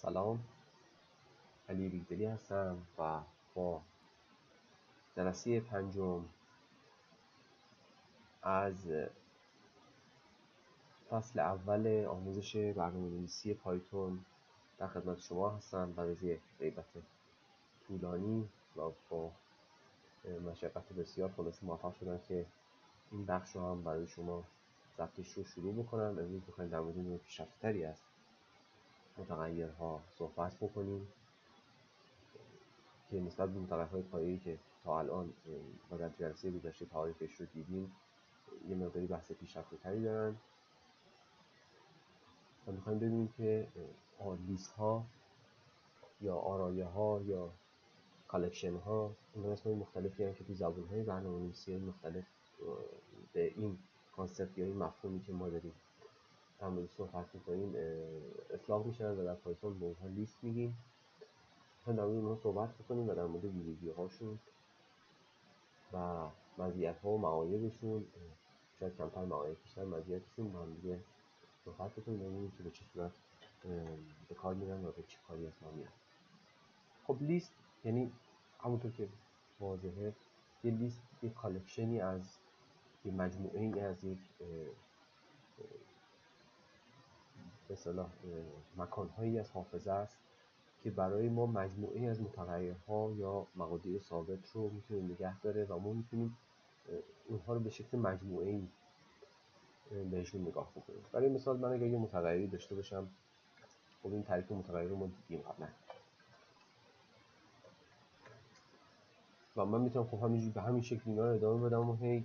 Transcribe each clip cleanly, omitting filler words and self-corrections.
سلام، علی بیگدلی هستم و با جلسه پنجم از فصل اول آموزش برنامه‌نویسی پایتون در خدمت شما هستم. بعد از یک غیبت طولانی و با مشقت بسیار خلاصه موفق شدم که این بخش رو هم برای شما ضبطش رو شروع بکنم. امروز می‌خوایم در مورد نوع پیشرفته‌تری از متغیرها صحبت بکنیم که نسبت به متغیرهای پایه‌ای که تا الان و در جلسه گذشته تعریفش رو دیدیم یه مقداری بحث پیشرفته‌تری دارن و می‌خوایم ببینیم که لیست ها یا آرایه ها یا کالکشن ها این اسمای مختلفی هستند که تو زبان‌های برنامه‌نویسی مختلف به این کانسپت یا این مفهومی که ما داریم در مورد صحبت می‌کنیم اطلاق میشن و در پایتون به اونها لیست میگیم. می‌خوایم در مورد اونها صحبت بکنیم و در مورد ویژگی هاشون و مزیت‌ها و معایبشون، شاید کمتر معایب بیشتر مزیتشون با هم دیگه صحبت بکنیم، ببینیم که به چه صورت به کار میرن و به چه کاری از ما میرن. خب لیست یعنی همونطور که واضحه یه لیست یه کالکشنی از یه مجموعه ای از یک به اصطلاح مکان‌هایی از حافظه است که برای ما مجموعه از متغیرها یا مقادیر ثابت رو میتونه نگه داره و ما میتونیم اونها رو به شکل مجموعه‌ای بهشون نگاه بکنیم. برای مثال من اگر یه متغیری داشته باشم، خب این تعریف متغیر رو ما دیدیم قبلا و من میتونم خب همینجوری به همین شکل اینا رو ادامه بدم و هی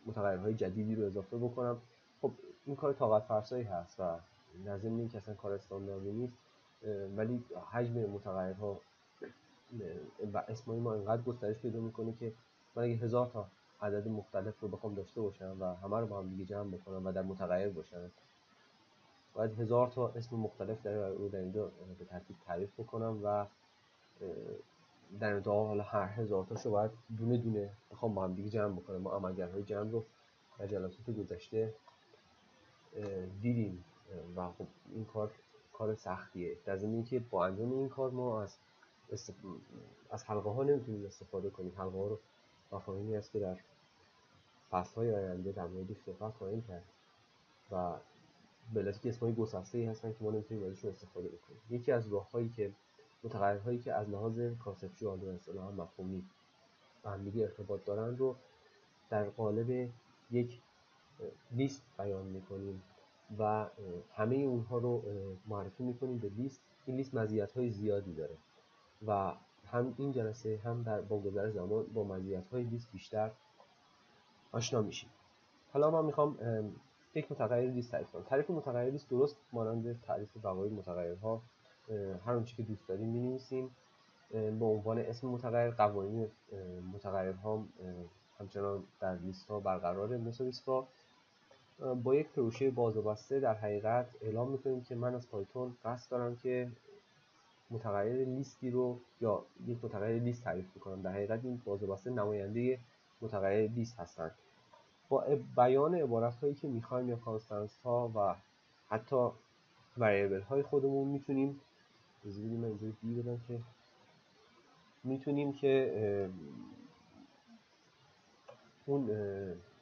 متغیرهای جدیدی رو اضافه بکنم. خب این کار طاقت فرسایی هست و لازم نیست که اصلا کار استانداردی نیست، ولی حجم متغیرها و اسمای ما انقدر گسترش پیدا میکنه که من اگه 1000 تا عدد مختلف رو بخوام داشته باشم و همه رو با هم دیگه جمع بکنم و در متغیر باشن، باید 1000 تا اسم مختلف در اینجا به ترتیب تعریف بکنم و در انتها حالا هر 1000 تاشو باید دونه دونه بخوام با هم دیگه جمع بکنم. ما عملگرهای جمع رو در جلسات گذشته دیدیم و خب این کار سختیه. در ضمن اینکه با انجام این کار ما از حلقه ها نمیتونیم استفاده کنیم. حلقه ها رو مفاهیمی هست که در فصل‌های آینده در موردش صحبت خواهیم کرد و به علتی که اسمای گسسته‌ای هستن که ما نمیتونیم ازشون استفاده بکنیم. یکی از راه‌هایی که متغیرهایی که از لحاظ کانسپچوال و اصطلاحاً مفهومی با هم دیگه ارتباط دارن رو در قالب یک لیست بیان می‌کنیم و همه اونها رو معرفی می‌کنیم به لیست. این لیست مزیت‌های زیادی داره و هم این جلسه هم با گذر زمان با مزیت‌های لیست بیشتر آشنا میشیم. حالا من میخوام یک متغیر لیست تعریف کنم. تعریف متغیر لیست درست مانند تعریف بقیه متغیرها هر آنچه که دوست داریم می‌نویسیم. به عنوان اسم متغیر قوانین متغیرها همچنان در لیست ها برقراره. مثل با یک پروژه باز و بسته در حقیقت اعلام میکنیم که من از پایتون قصد دارم که متغیر لیستی رو یا یک متغیر لیست تعریف میکنم. در حقیقت این باز و بسته نماینده متغیر لیست هستند. با بیان عبارت هایی که میخوایم یا کانستنس ها و حتی وریبل های خودمون میتونیم اون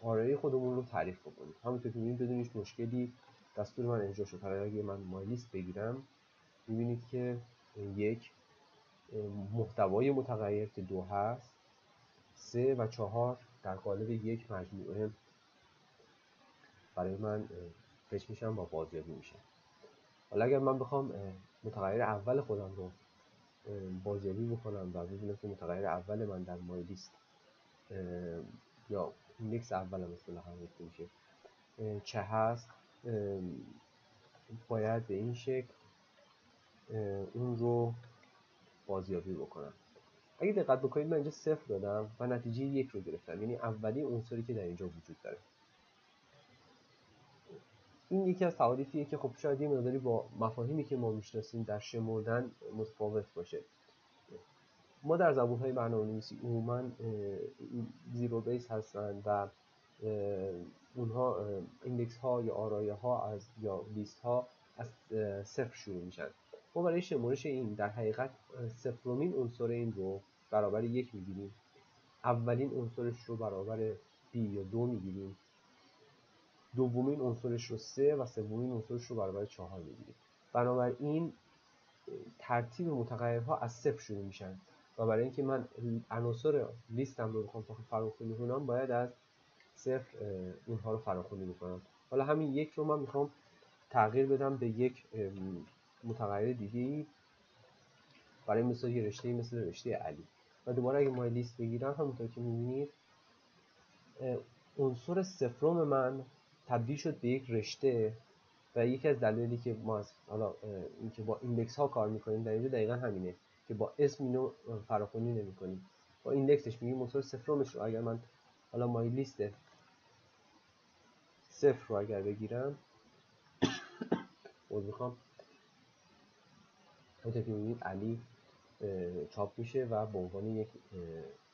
آرای خودمون رو تعریف بکنیم. همونطور که می‌بینید بدون هیچ مشکلی دستور من اجرا شد. اگه من مای لیست بگیرم می‌بینید که یک محتوای متغیر که 2 هست، 3 و 4 در قالب یک مجموعه برای من فچ میشن و بازیابی میشن. حالا اگر من بخوام متغیر اول خودم رو بازیابی بکنم و ببینم که متغیر اول من در مای لیست یا ایندکس اول اصطلاحاً میشه چه هست، باید به این شکل اون رو بازیابی بکنم. اگه دقت بکنید من اینجا 0 دادم و نتیجه 1 رو گرفتم، یعنی اولی عنصری که در اینجا وجود داره. این یکی از تعاریفیه که خب شاید یه مقداری با مفاهیمی که ما میشناسیم در شمردن متفاوت باشه. ما در زبان‌های برنامه‌نویسی عموماً زیرو بیس هستن و اونها ایندکس ها یا آرایه ها یا لیست ها از 0 شروع میشن. ما برای شمارش این در حقیقت صفرمین عنصر این رو برابر 1 میگیریم، اولین عنصرش رو برابر b یا 2 میگیریم، دومین عنصرش رو 3 و سومین عنصرش رو برابر 4 میگیریم. بنابراین ترتیب متغیرها از صفر شروع میشن و برای اینکه من عناصر لیستم رو بخوام فراخوانی کنم باید از صفر اونها رو فراخوانی بکنم. حالا همین یک رو من میخوام تغییر بدم به یک متغیر دیگه، برای مثال یه رشته مثل رشته علی. و دوباره اگه مای لیست بگیرم همونطور که میبینید عنصر صفرم من تبدیل شد به یک رشته و یکی از دلایلی که ما حالا اینکه با ایندکس ها کار میکنیم در اینجا دقیقا همینه که با اسم اینو فراخوانی نمیکنیم، با ایندکسش میگیم عنصر صفرمش رو اگر من حالا مای لیست صفر رو اگر بگیرم میخوام همونطور که میبینید علی چاپ میشه و به عنوان یک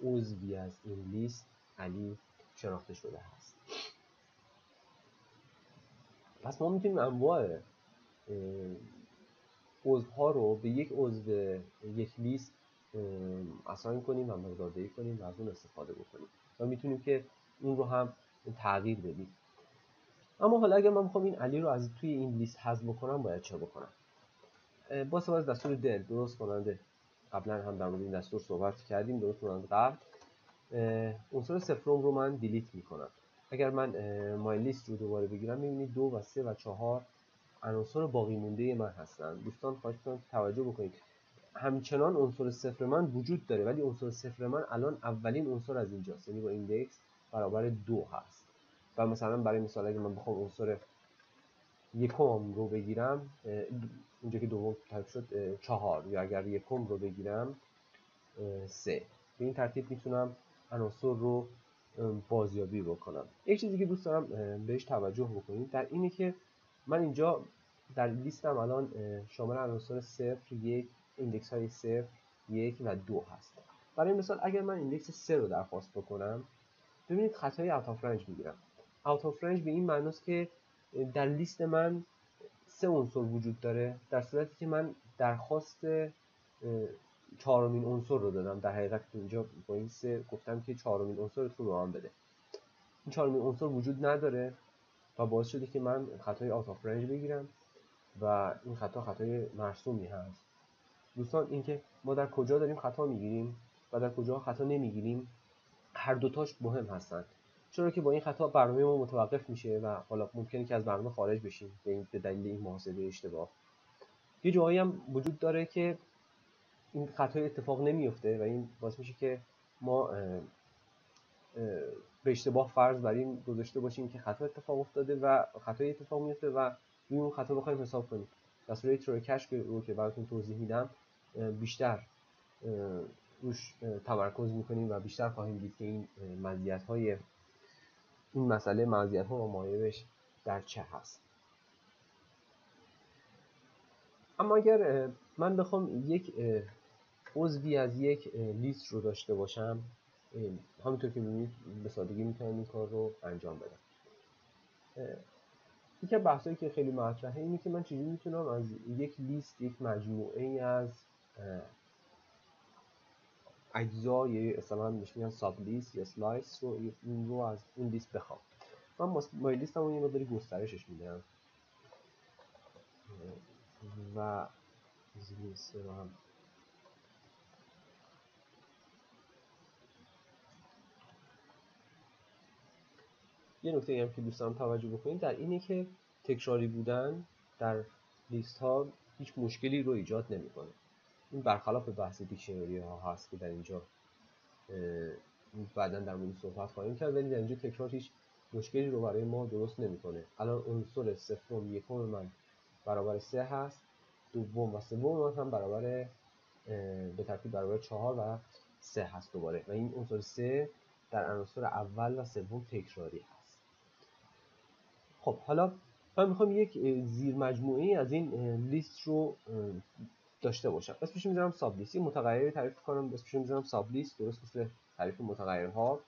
عضوی از این لیست علی شناخته شده هست. پس ما میتونیم انواع عضوها رو به یک عضو یک لیست اساین کنیم و مقداردهی کنیم و از اون استفاده بکنیم و میتونیم که اون رو هم تغییر بدیم. اما حالا اگر من بخوام این علی رو از توی این لیست حذف بکنم باید چه بکنم؟ با استفاده از دستور دل درست کننده، قبلا هم در مورد این دستور صحبت کردیم، درست کننده قبل عنصر صفرم رو من دیلیت میکنم. اگر من مای لیست رو دوباره بگیرم میبینید 2 و 3 و 4 عناصر باقی مونده من هستن. دوستان خواهش می‌کنم توجه بکنید، همچنان عنصر صفر من وجود داره ولی عنصر صفر من الان اولین عنصر از اینجاست، یعنی با ایندکس برابر 2 هست. و مثلا برای مثال اگه من بخوام عنصر یکم رو بگیرم، اینجا که دوم تایپ شد 4، یا اگر یکم رو بگیرم 3. به این ترتیب میتونم عناصر رو بازیابی بکنم. یک چیزی که دوست دارم بهش توجه بکنید در اینه که من اینجا در لیستم الان شامل عناصر 0، 1، ایندکس های 0، 1 و 2 هست. برای مثال اگر من ایندکس 3 رو درخواست بکنم ببینید خطای اوت آف رنج میگیرم. اوت آف رنج به این معناست که در لیست من 3 عنصر وجود داره در صورتی که من درخواست چهارمین عنصر رو دادم. در حقیقت اینجا با این 3 گفتم که چهارمین عنصر رو به من بده. این چهارمین عنصر وجود نداره و باعث شده که من خطای اوت آف رنج بگیرم و این خطای مرسومی هست. دوستان اینکه ما در کجا داریم خطا میگیریم و در کجا خطا نمیگیریم هر دوتاش مهم هستن، چرا که با این خطا برنامه ما متوقف میشه و حالا ممکنه که از برنامه خارج بشیم به دلیل این محاسبه اشتباه. یه جایی هم وجود داره که این خطای اتفاق نمیفته و این باعث میشه که ما به اشتباه فرض بر این گذاشته باشیم که خطا اتفاق افتاده و خطای اتفاق میفته و روی اون خطا بخوایم حساب کنیم. دستور تروکش رو که براتون توضیح میدم بیشتر روش تمرکز میکنیم و بیشتر خواهیم دید که این مزیت‌های این مسئله مزیت‌ها و معایبش در چه هست. اما اگر من بخوام یک عضوی از یک لیست رو داشته باشم، همونطور که می‌بینید به سادگی میتونم این کار رو انجام بدم. یکی از بحثایی که خیلی مطرحه اینه که من چجوری میتونم از یک لیست یک مجموعه از اجزا یا اصطلاحاً بهش میگن ساب لیست یا سلایس رو از اون لیست بخوام. من مای لیستمو یه مقداری گسترشش میدم و لیست رو هم یه نکته هم که دوست دارم توجه بکنید در اینه که تکراری بودن در لیست ها هیچ مشکلی رو ایجاد نمیکنه. این برخلاف بحث دیکشنری ها هست که در اینجا بعداً در مورد صحبت خواهیم کرد، ولی در اینجا تکرار هیچ مشکلی رو برای ما درست نمیکنه. الان عنصر صفرم یکم من برابر 3 هست، دوم و سوم من هم برابر به ترتیب برابر 4 و 3 هست دوباره و این عنصر 3 در عناصر اول و سوم تکراری هست. خب حالا من میخوام یک زیر مجموعه از این لیست رو داشته باشم. اسمش میذارم ساب لیست. این متغیری تعریف کنم اسمش میذارم ساب لیست، درست مثل تعریف متغیرها،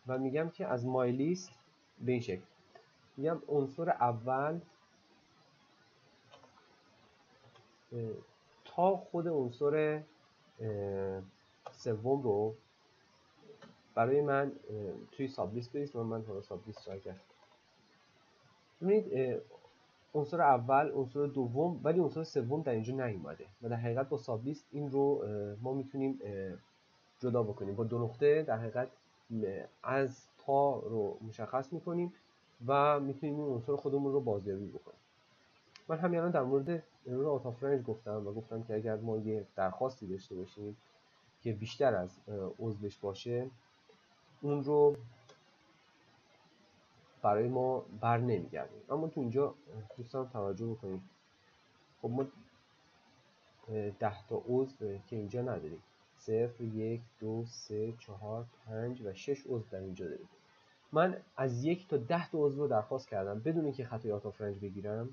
و میگم که از مای لیست به این شکل میگم عنصر اول تا خود عنصر سوم رو برای من توی ساب لیست بریز. من حالا ساب لیست رو کردم. ببینید عنصر اول، عنصر دوم، ولی عنصر سوم در اینجا نیومده و در حقیقت با ساب لیست این رو ما میتونیم جدا بکنیم. با دو نقطه در حقیقت از تا رو مشخص میکنیم و میتونیم این عنصر خودمون رو بازیابی بکنیم. من همین الان در مورد ارور آوت آف رنج گفتم و گفتم که اگر ما یه درخواستی داشته باشیم که بیشتر از عضوش باشه، اون رو برای ما بر نمیگردیم. اما تو اینجا دوستان توجه بکنید، خب ما 10 تا عضو که اینجا نداریم. 0 1 2 3 4 5 و 6 عضو در اینجا داریم. من از 1 تا 10 تا عضو رو درخواست کردم بدون اینکه خطای آوت آف رنج بگیرم.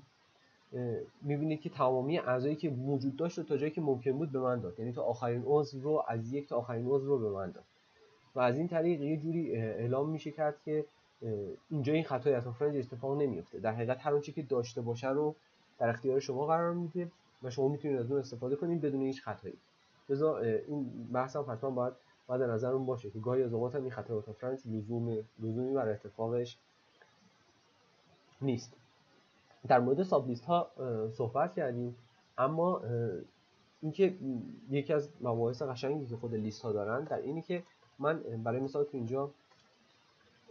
میبینید که تمامی اعضایی که وجود داشت تا جایی که ممکن بود به من داد، یعنی تا آخرین عضو رو، از 1 تا آخرین عضو رو به من داد و از این طریق یه جوری اعلام میشه کرد که اینجا این خطای آوت آف رنج اتفاق نمیفته. در حقیقت هر اونچه که داشته باشه رو در اختیار شما قرار میده و شما میتونید از اون استفاده کنید بدون هیچ خطایی. لذا این بحث هم حتما باید در نظرمون باشه که گاهی از اوقات هم این خطای آوت آف رنج لزومی برای اتفاقش نیست. در مورد ساب لیست ها صحبت کردیم، اما اینکه یکی از مباحث قشنگی که خود لیست ها دارن در اینی که من برای مثال تو اینجا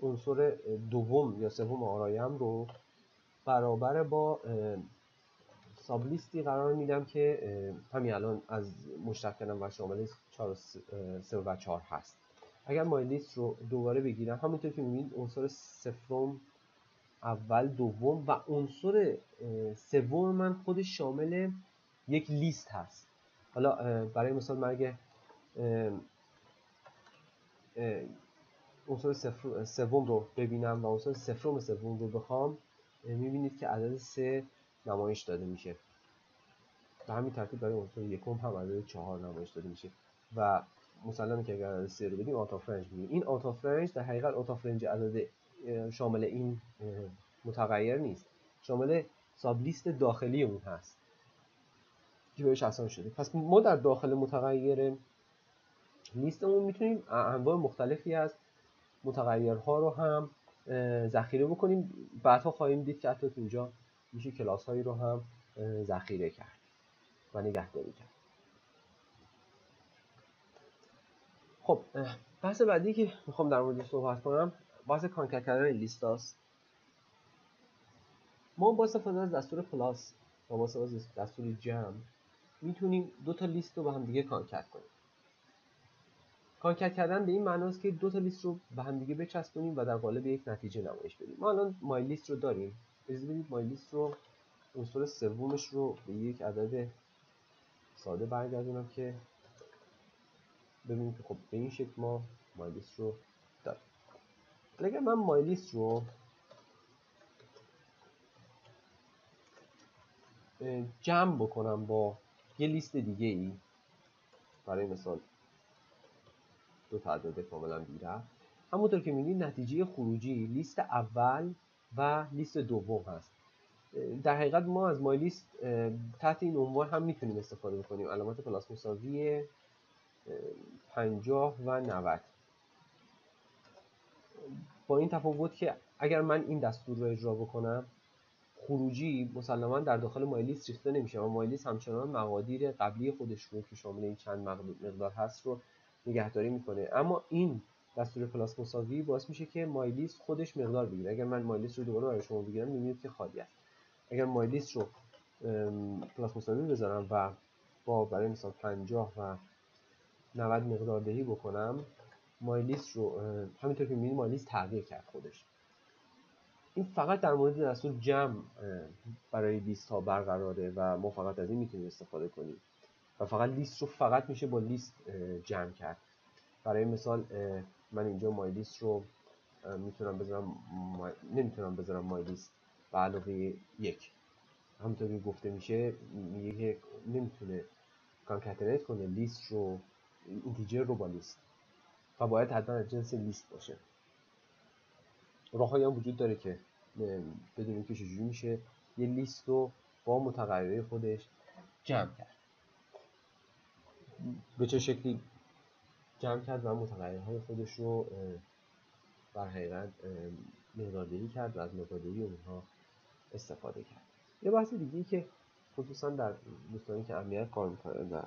عنصر دوم یا سوم آرایم رو برابر با ساب لیستی قرار میدم که همین الان از مشتق کردم و شامل 3 و 4 هست. اگر ما لیست رو دوباره بگیرم، همونطور که میبینید عنصر صفرم، اول، دوم و عنصر سوم من خودش شامل یک لیست هست. حالا برای مثال من اگه عنصر سوم رو ببینم و عنصر صفرم سوم رو بخوام، میبینید که عدد 3 نمایش داده میشه. به همین ترتیب برای عنصر یکم هم عدد 4 نمایش داده میشه و مسلمه که اگر عدد 3 رو بدیم آوت آف رنج میگیم. این آوت آف رنج در حقیقت آوت آف رنج عدد شامل این متغیر نیست، شامل ساب لیست داخلی اون هست که بهش اساس شده. پس ما در داخل متغیر لیستمون میتونیم انواع مختلفی از متغیرها رو هم ذخیره بکنیم. بعدها خواهیم دید که حتی اینجا میشه کلاس هایی رو هم ذخیره کرد و نگهداری کرد. خب بحث بعدی که میخوام در موردش صحبت کنم بحث کانکت کردن لیست هاست. ما با استفاده از دستور پلاس و با استفاده از دستور جمع میتونیم دو تا لیست رو با هم دیگه کانکت کنیم. کانکت کردن به این معناست که دو تا لیست رو به هم دیگه بچسبونیم و در قالب یک نتیجه نمایش بدیم. ما الان مای لیست رو داریم. اجازه بدید مای لیست رو عنصر سومش رو به یک عدد ساده برگردونم که ببینیم که خب به این شکل ما مای لیست رو داریم. اگر من مای لیست رو جمع بکنم با یه لیست دیگه ای، برای مثال دو تا عدد کاملا بی‌ربط، همونطور که می‌بینید نتیجه خروجی لیست اول و لیست دوم هست. در حقیقت ما از مای لیست تحت این عنوان هم میتونیم استفاده بکنیم، علامت پلاس مساوی 50 و 90، با این تفاوت که اگر من این دستور رو اجرا بکنم خروجی مسلما در داخل مای لیست ریخته نمیشه و مای لیست همچنان مقادیر قبلی خودش رو که شامل این چند مقدار هست رو نگهداری میکنه. اما این دستور پلاس مساوی باعث میشه که مای لیست خودش مقدار بگیره. اگر من مای لیست رو دوباره برای شما بگیرم میبینید که خالی است. اگر مای لیست رو پلاس مساوی بذارم و با برای مثال 50 و 90 مقدار دهی بکنم، مای لیست رو همینطور که میبینید مای لیست تغییر کرد خودش. این فقط در مورد دستور جمع برای لیست ها برقراره و ما فقط از این میتونیم استفاده کنیم و فقط لیست رو فقط میشه با لیست جمع کرد. برای مثال من اینجا مای لیست رو میتونم بذارم نمیتونم بذارم مای لیست به علاوه 1. همونطور که گفته میشه میگه که نمیتونه کانکتنیت کنه لیست رو، اینتیجر رو با لیست، و باید حتما از جنس لیست باشه. راههایی هم وجود داره که بدونیم که چجوری میشه یه لیست رو با متغیرهای خودش جمع کرد. به چه شکلی جمع کرد و متغیرهای خودش رو در حقیقت مقداردهی کرد و از مقداردهی اونها استفاده کرد. یه بحث دیگه‌ای که خصوصا در دوستانی که امنیت کار میکنن و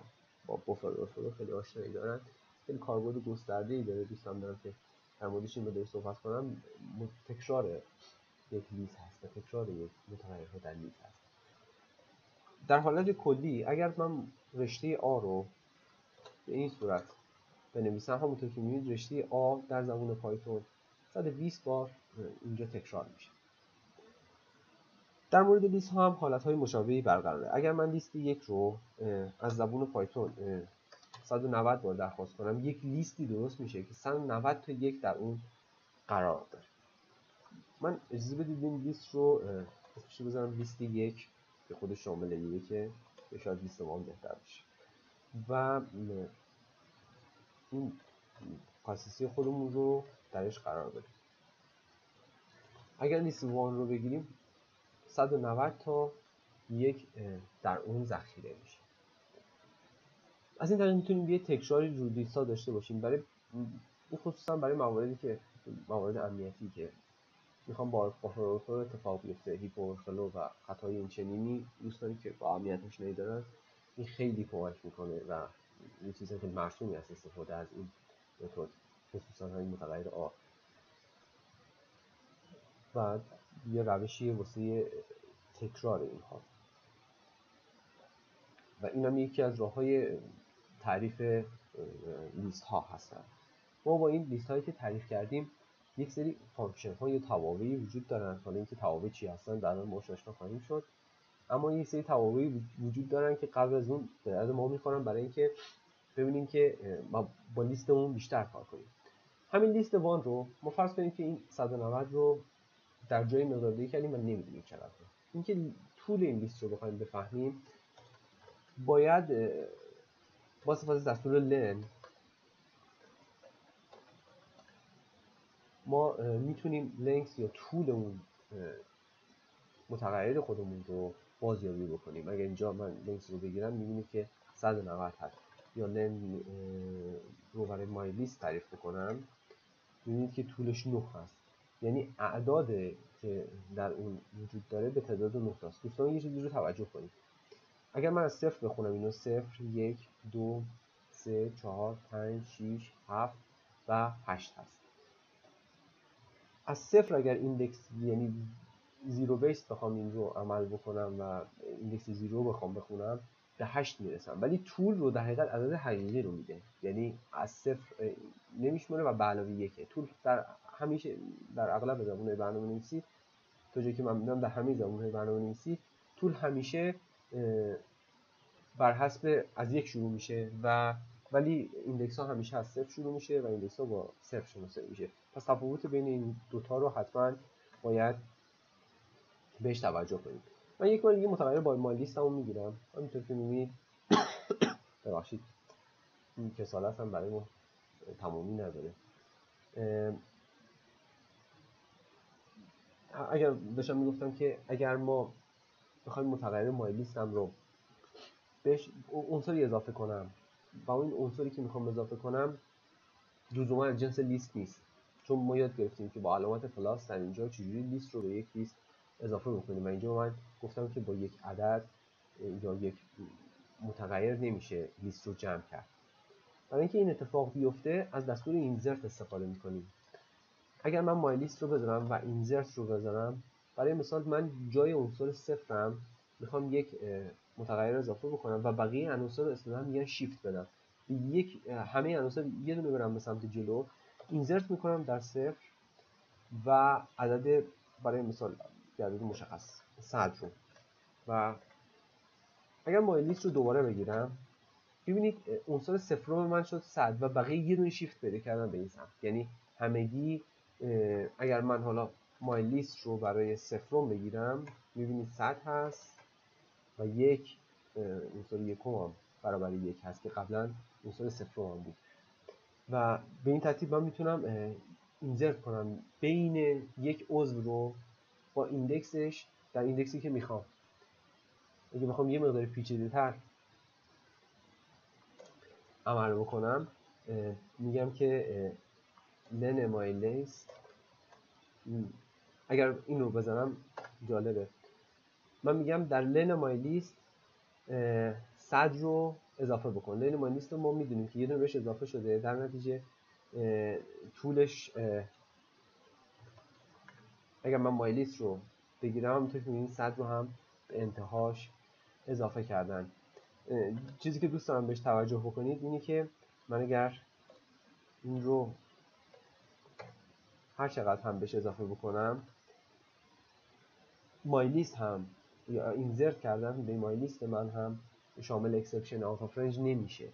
با بفر خیلی آشنایی دارن، خیلی کاربرد گسترده‌ای داره. دوستان دارم که در موردش این مقدار صحبت کنم. تکرار یک لیست هست و تکرار یک متغیرها در لیست هست. در حالت کلی اگر من رشته آ رو به این صورت بنویسم، همونطور که می‌بینید رشته آ در زبان پایتون 120 بار اینجا تکرار میشه. در مورد لیست ها هم حالت‌های مشابهی برقراره. اگر من لیست یک رو از زبان پایتون 190 بار درخواست کنم، یک لیستی درست میشه که 190 تا یک در اون قرار داره. من اجازه بدید این لیست رو اسمش رو بذارم لیست یک که خودش شامل یکه، که شاید لیست ما بهتر بشه. و این خاصیتی خودمون رو درش قرار بدیم. اگر لیست وان رو بگیریم 190 تا یک در اون ذخیره میشه. از این طریق میتونیم یه تکراری رو لیست ها داشته باشیم، برای خصوصا برای مواردی که موارد امنیتی که میخوام با بفر اتفاق بیفته، هیپ اورفلو و خطای این چنینی، دوستانی که با امنیت آشنایی دارن این خیلی کمک میکنه و یه چیز خیلی مرسومی است استفاده از این متد، خصوصا همین متغیر آ. و یه روشی واسه تکرار اینها و این هم یکی از راه‌های تعریف لیست ها هستن. ما با این لیست هایی که تعریف کردیم یک سری فانکشن ها یا توابعی وجود دارن. حالا اینکه توابع چی هستن بعدا باهاش آشنا خواهیم شد، اما یک سری توابعی وجود دارن که قبل از اون به درد ما میخورن برای اینکه ببینیم که ما با لیستمون بیشتر کار کنیم. همین لیست وان رو ما فرض کنیم که این 190 رو در جای مقداردهی کردیم و نمیدونیم چقدره. اینکه طول این لیست رو بخوایم بفهمیم، باید با استفاده از دستور لن ما میتونیم لنگث یا طول اون متغیر خودمون رو بازیابی بکنیم. اگر اینجا من لنگث رو بگیرم میبینید که 190 هست، یا لن رو برای مای لیست تعریف بکنم میبینید که طولش 9 هست، یعنی اعداد که در اون وجود داره به تعداد 9 هست. دوستان یه چیزی رو توجه کنید، اگر من از صفر بخونم اینو 0 1 2 3 4 5 6 7 و 8 هست. از صفر اگر ایندکس یعنی زیرو بیس بخوام این رو عمل بکنم و ایندکس زیرو بخوام بخونم به 8 میرسم، ولی طول رو در حقیقت عدد حقیقی رو میده، یعنی از صفر نمیشمره و به علاوه یکه. طول در همیشه در اغلب زبان‌های برنامه‌نویسی، تا جایی که من میدونم در همه زبان‌های برنامه‌نویسی، طول همیشه بر حسب از یک شروع میشه و ولی ایندکس ها همیشه از صفر شروع میشه و ایندکس ها با صفر شروع میشه. پس تفاوت بین این دوتا رو حتما باید بهش توجه کنید. من یک بار دیگه متغیر با مای لیستمو میگیرم، همینطور که میبینید ببخشید این کسالت هم برای ما تمامی نداره. اگر داشتم میگفتم که اگر ما بخوایم متغیر مای لیستم رو بهش عنصری اضافه کنم و این عنصری که میخوام اضافه کنم لزوما از جنس لیست نیست، چون ما یاد گرفتیم که با علامت پلاس در اینجا چجوری لیست رو به یک لیست اضافه بکنیم و اینجا من گفتم که با یک عدد یا یک متغیر نمیشه لیست رو جمع کرد. برای اینکه این اتفاق بیفته از دستور اینزرت استفاده میکنیم. اگر من مای لیست رو بذارم و اینزرت رو بذارم، برای مثال من جای عنصر صفرم میخوام یک متغیر اضافه بکنم و بقیه عناصر رو اصطلاحاً میگن شیفت بدم، همه عناصر یه دونه برم به سمت جلو، اینزرت میکنم در صفر و عدد برای مثال عدد مشخص 100 رو، و اگر مای لیست رو دوباره بگیرم ببینید عنصر صفرم من شد 100 و بقیه یه دونه شیفت پیدا کردن به این سمت، یعنی همگی اگر من حالا مای لیست رو برای صفرم بگیرم میبینید 100 هست و یک عنصر یکم هم برابر یک هست که قبلا عنصر صفرم هم بود و به این ترتیب من میتونم اینزرت کنم بین یک عضو رو با ایندکسش در ایندکسی که میخوام. اگه بخوام یه مقدار پیچیده‌تر عمل بکنم میگم که len مایلیست، اگر این رو بزنم جالبه، من میگم در len مایلیست صد رو اضافه بکن. len مایلیست رو ما میدونیم که یه دونه بهش اضافه شده، در نتیجه طولش اگر من مایلیست رو بگیرم همونطور که می‌بینید صد رو هم به انتهاش اضافه کردن. چیزی که دوست دارم بهش توجه بکنید اینه که من اگر این رو هر چقدر هم بهش اضافه بکنم، مایلیست هم یا اینزرت کردن به مایلیست من هم شامل اکسپشن آوت آف رنج نمیشه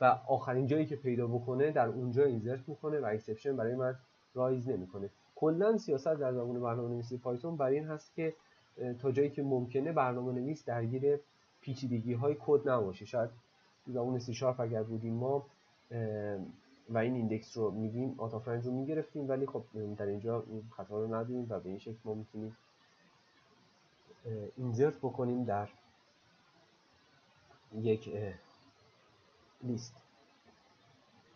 و آخرین جایی که پیدا بکنه در اونجا اینزرت میکنه و اکسپشن برای من رایز نمیکنه. کلا سیاست در زبان برنامه‌نویسی پایتون برای این هست که تا جایی که ممکنه برنامه‌نویس درگیر پیچیدگی‌های کد نباشه. شاید زبان سی شارپ اگر بودیم ما و این ایندکس رو میدیم آوت آف رنج رو میگرفتیم، ولی خب در اینجا این خطا رو نداریم و به این شکل ما میتونیم اینزرت بکنیم در یک لیست.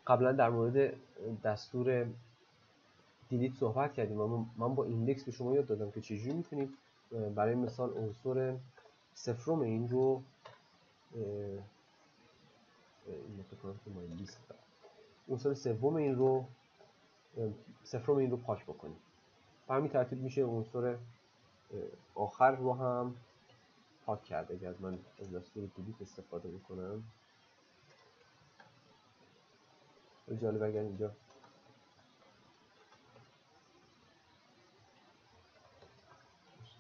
قبلا در مورد دستور دیلیت صحبت کردیم و من با ایندکس به شما یاد دادم که چجوری میتونیم برای مثال عنصر صفرم این رو عنصر سوم این رو صفرم این رو پاک بکنیم. به همین ترتیب میشه عنصر آخر رو هم پاک کرد. اگر من از دستور دیلیت استفاده بکنم، جالب اگر اینجا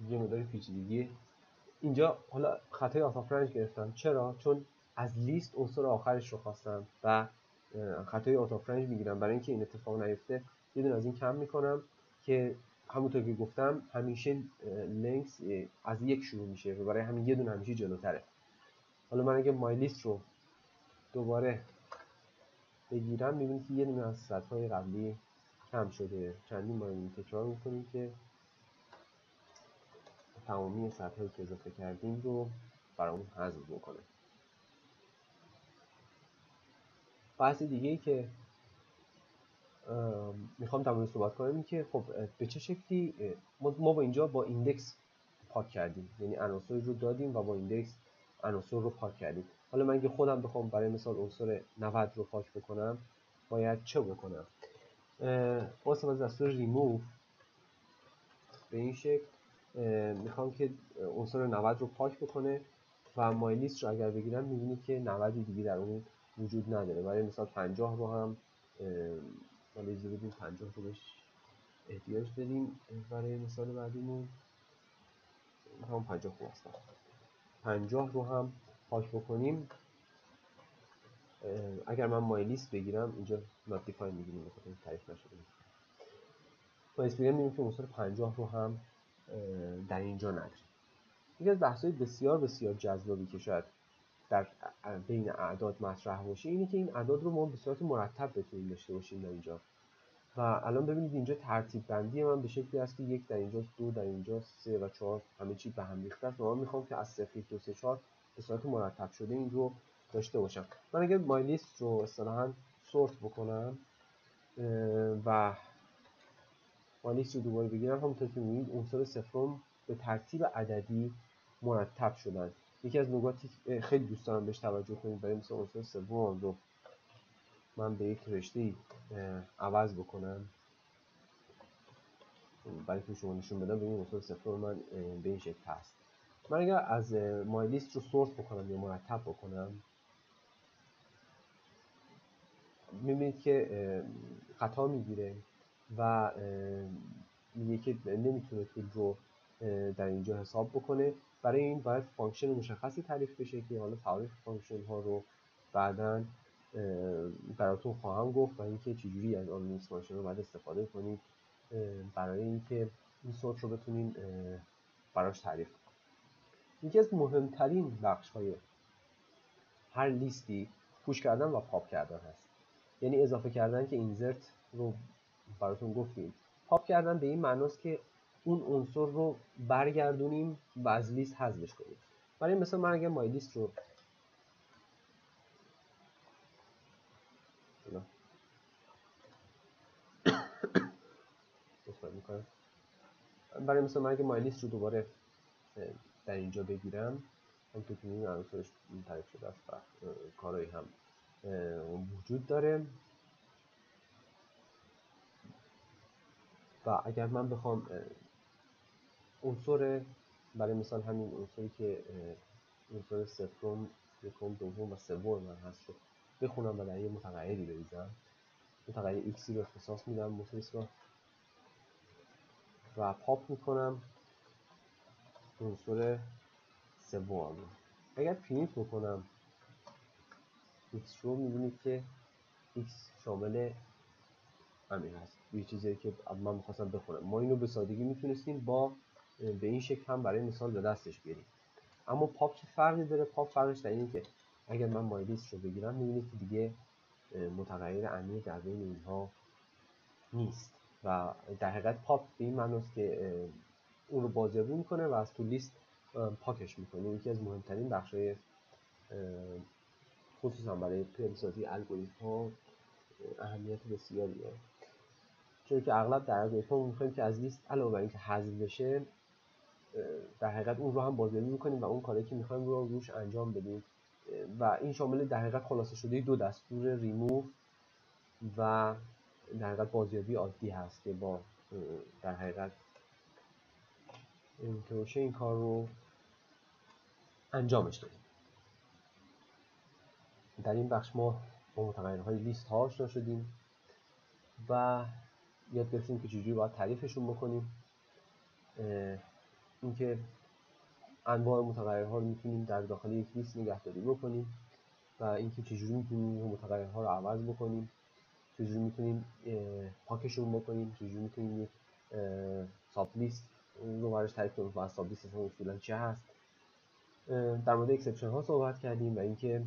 یه مقدار پیچیدگی اینجا، حالا خطای آوت آف رنج گرفتم. چرا؟ چون از لیست عنصر آخرش رو خواستم و خطای آوت آف رنج میگیرم. برای اینکه این اتفاق نیفته یه دونه از این کم میکنم که همونطور که گفتم همیشه لنگث از یک شروع میشه و برای همین یه دونه همیشه جلوتره. حالا من اگه مای لیست رو دوباره بگیرم میبینید که یه دونه از سطرهای قبلی کم شده. چندین بار این تکرار میکنیم که تمامی سطرهایی که اضافه کردیم رو برامون حذف بکنه. بحث دیگه ای که میخوام در مورد صحبت کنم این که خب به چه شکلی ما با اینجا با ایندکس پاک کردیم، یعنی عناصر رو دادیم و با ایندکس عناصر رو پاک کردیم. حالا من اگه خودم بخوام برای مثال عنصر 90 رو پاک بکنم باید چه بکنم؟ با استفاده از دستور ریموو به این شکل میخوام که عنصر 90 رو پاک بکنه و مای لیست رو اگر بگیرم میبینید که 90 دیگه در اون وجود نداره. برای مثال 50 رو هم حالا ایزی بدیم 50 رو بهش احتیاج داریم برای مثال بعدیمون، هم 50 خوب هستم. 50 رو هم پاک بکنیم. اگر من مای لیست بگیرم اینجا not defined میگیریم بخاطر تعریف نشده. مای لیست بگیرم میبینیم که عنصر 50 رو هم در اینجا نداریم. یکی از بحث‌های بسیار بسیار جذابی که شاید در بین اعداد مطرح باشه اینه که این اعداد رو ما به صورت مرتب بتونیم داشته باشیم در اینجا. و الان ببینید اینجا ترتیب بندی من به شکلی هست که 1 در اینجاست، 2 در اینجاست، 3 و 4 همه چی به هم ریخته است. من میخوام که از 0 1 2 3 4 به صورت مرتب شده این رو داشته باشم. من اگر مای لیست رو اصطلاحاً سورت بکنم و مای لیست رو دوباره بگیرم، همونطور که می‌بینید عنصر صفرم به ترتیب عددی مرتب شدن. یکی از نکاتی خیلی دوست دارم بهش توجه کنید برای مثال عنصر سوم رو من به یک رشته‌ای عوض بکنم، برای که شما نشون بدم ببینید عنصر صفر من به این شکل هست. من اگر از مای لیست رو سورت بکنم یا مرتب بکنم میبینید که خطا میگیره و میگه که نمیتونه طول رو در اینجا حساب بکنه. برای این باید فانکشن مشخصی تعریف بشه که حالا تعریف فانکشن ها رو بعداً براتون خواهم گفت و اینکه چجوری از آن فانکشن رو باید استفاده کنید برای اینکه این سورت رو بتونین براش تعریف کنید. یکی از مهمترین بخش‌های هر لیستی پوش کردن و پاپ کردن هست. یعنی اضافه کردن که اینزرت رو براتون گفتیم. پاپ کردن به این معناست که اون عنصر رو برگردونیم و از لیست حذفش کنیم. برای مثلا من اگه مای لیست رو مثبت میکنم. برای مثال من اگه مای لیست رو دوباره در اینجا بگیرم، همونطور که می‌بینید عناصرش تعریف شده است و کارهایی هم وجود داره. و اگر من بخوام عنصر، برای مثال همین عنصری که عنصر صفرم، یکم، دوم و سوم من هست رو بخونم و در یه متغیری بریزم، متغیر x رو اختصاص میدم موتوریس رو و پاپ میکنم عنصر سوم. اگر پرینت بکنم x رو، میبینید که x شامل همین هست، یه چیزی که من میخواستم بخونم. ما اینو به سادگی میتونستیم با به این شکل هم برای مثال به دستش بیاریم. اما پاپ چه فرقی داره؟ پاپ فرقش در اینه که اگر من مای لیست رو بگیرم، میبینید که دیگه متغیر عمیق در بین اینها نیست و در حقیقت پاپ به این معناست که اون رو بازیابی میکنه و از تو لیست پاکش میکنه. یکی از مهمترین بخشای خصوصا برای پیاده‌سازی الگوریتم‌ها اهمیت بسیاری داره، چون که اغلب در الگوریتم‌ها می‌خوایم که از لیست علاوه بر اینکه حذف بشه، در حقیقت اون رو هم بازیابی می‌کنیم و اون کاری که می‌خوایم رو روش انجام بدیم و این شامل در حقیقت خلاصه شده دو دستور ریموو و در حقیقت بازیابی عادی هست که با در حقیقت که این کار رو انجامش دادیم. در این بخش ما با متغیرهای لیست ها آشنا شدیم و یاد گرفتیم که چجوری باید تعریفشون بکنیم، اینکه انواع متغیرها رو میتونیم در داخل یک لیست نگهداری بکنیم و اینکه چجوری میتونیم متغیرها رو عوض بکنیم، چجوری میتونیم پاکشون بکنیم، چجوری میتونیم یک ساب لیست رو براش تعریف کنیم و از ساب لیست اصولا چه هست. در مورد اکسپشن ها صحبت کردیم و اینکه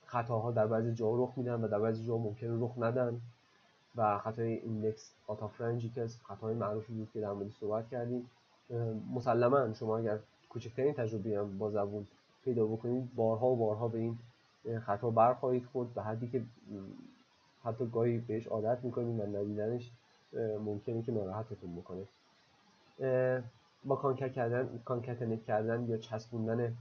خطاها در بعضی جاها رخ میدن و در بعضی جاها ممکنه رخ ندن و خطای ایندکس آت آف رنجی که از خطاهای معروفی بود که در موردش صحبت کردیم. مسلماً شما اگر کوچکترین تجربه هم با زبون پیدا بکنید، بارها و بارها به این خطا برخواهید خورد به حدی که حتی گاهی بهش عادت میکنید و ندیدنش ممکنه که ناراحتتون بکنه. با کانکتنت کردن یا چسبوندن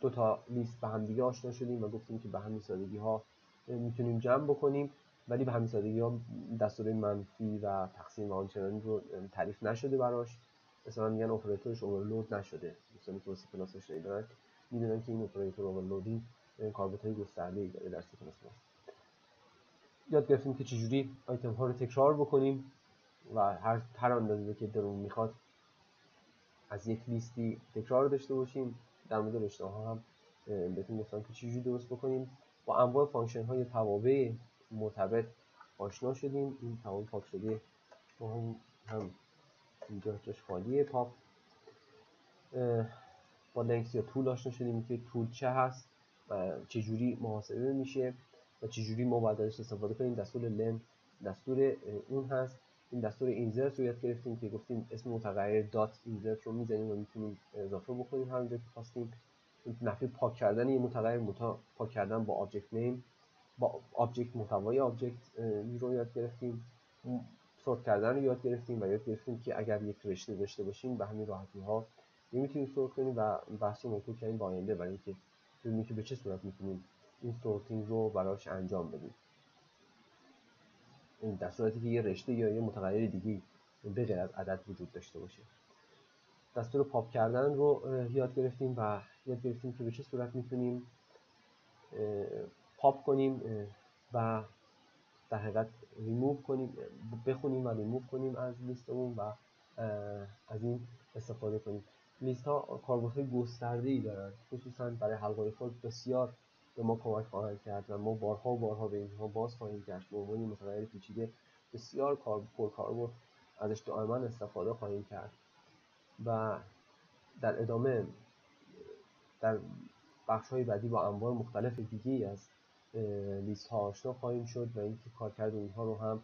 دو تا لیست به هم دیگه آشنا شدیم و گفتیم که به همین سادگی ها میتونیم جمع بکنیم، ولی به همین سادگی ها دستور منفی و تقسیم و آنچنانی رو تعریف نشده براش. مثلا میگن اپراتورش اورلود نشده، مثلا تو سی پلاس شنیدن میدونن که این اپراتور اورلودینگ کاربردهای گسترده‌ای داره در سی پلاس. یاد گرفتیم که چجوری آیتم ها رو تکرار بکنیم و هر اندازه که درون میخواد از یک لیستی تکرار داشته باشیم. در مورد رشته ها هم بهتون گفتم که چجوری درست بکنیم. با انواع فانکشن های توابع مرتبط آشنا شدیم. این توابع پاک شده با هم اینجا جاش خالیه. پاپ با لنکس یا طول آشنا شدیم که طول چه هست و چجوری محاسبه میشه و چجوری ما باید ازش استفاده کنیم. دستور لن دستور اون هست. این دستور اینزرت رو یاد گرفتیم که گفتیم اسم متغیر دات اینزرت رو میزنیم و میتونیم اضافه بکنیم هر جا که خواستیم. نحوه پاک کردن یه متغیر پاک کردن با آبجکت نیم، با آبجکت محتوای آبجکت رو یاد گرفتیم. سورت کردن رو یاد گرفتیم و یاد گرفتیم که اگر یک رشته داشته باشیم به همین راحتی ها نمیتونیم سورت کنیم و بحث رو موکول کردیم با آینده برای اینکه ببینیم که به چه صورت میتونیم این سورتینگ رو براش انجام بدیم. این در صورتی که یه رشته یا یه متغیر دیگه به غیر از عدد وجود داشته باشه. دستور پاپ کردن رو یاد گرفتیم و یاد گرفتیم که به چه صورت میتونیم پاپ کنیم و در حقیقت ریموو کنیم، بخونیم و ریموو کنیم از لیستمون و از این استفاده کنیم. لیست ها کاربردهای گسترده‌ای دارن، خصوصا برای حل الگوریتم بسیار به ما کمک خواهند کرد و ما بارها و بارها به اینها باز خواهیم کرد. به عنوان متغیر پیچیده بسیار پرکاربرد ازش دائما استفاده خواهیم کرد و در ادامه در بخش‌های بعدی با انواع مختلف دیگه‌ای از لیست ها آشنا خواهیم شد و اینکه کارکرد اونها رو هم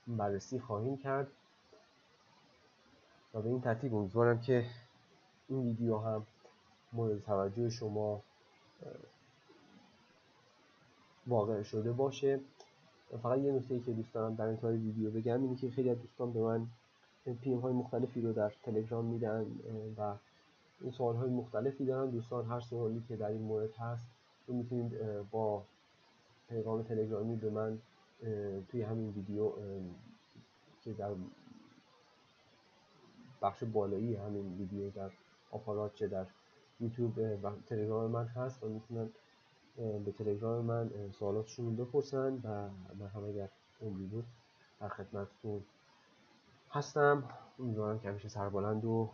بررسی خواهیم کرد و به این ترتیب امیدوارم که این ویدیو هم مورد توجه شما واقع شده باشه. فقط یه نکته‌ای که دوست دارم در انتهای ویدیو بگم اینه که خیلی از دوستان به من پیم های مختلفی رو در تلگرام میدن و این سوال های مختلفی دارن. دوستان هر سوالی که در این مورد هست رو میتونید با پیغام تلگرامی به من توی همین ویدیو که در بخش بالایی همین ویدیو در آپارات چه در یوتیوب و تلگرام من هست و میتونن به تلگرام من سوالاتشون رو بپرسن و من هم اگر عمری بود در خدمتتون هستم. امیدوارم که همیشه سربلند و